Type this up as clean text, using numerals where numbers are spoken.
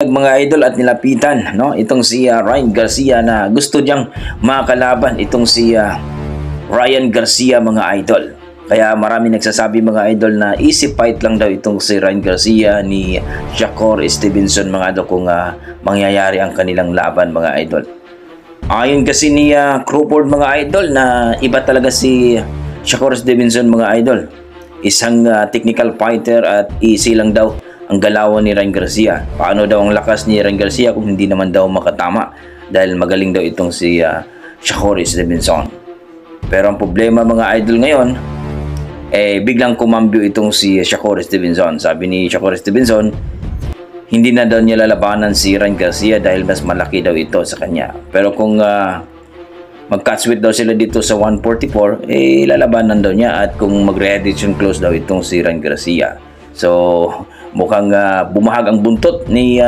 pumayag mga idol at nilapitan, no, itong si Ryan Garcia na gusto diyang makalaban itong si Ryan Garcia mga idol. Kaya marami nagsasabi mga idol na easy fight lang daw itong si Ryan Garcia ni Shakur Stevenson mga idol kung mangyayari ang kanilang laban mga idol. Ayon kasi ni Crawford mga idol na iba talaga si Shakur Stevenson mga idol. Isang technical fighter at easy lang daw ang galawan ni Ryan Garcia. Paano daw ang lakas ni Ryan Garcia kung hindi naman daw makatama dahil magaling daw itong si Shakur Stevenson. Pero ang problema mga idol ngayon, biglang kumambyo itong si Shakur Stevenson. Sabi ni Shakur Stevenson, hindi na daw niya lalabanan si Ryan Garcia dahil mas malaki daw ito sa kanya. Pero kung mag-catchweight daw sila dito sa 144, lalabanan daw niya at kung mag-reedition close daw itong si Ryan Garcia. So, mukhang bumahag ang buntot ni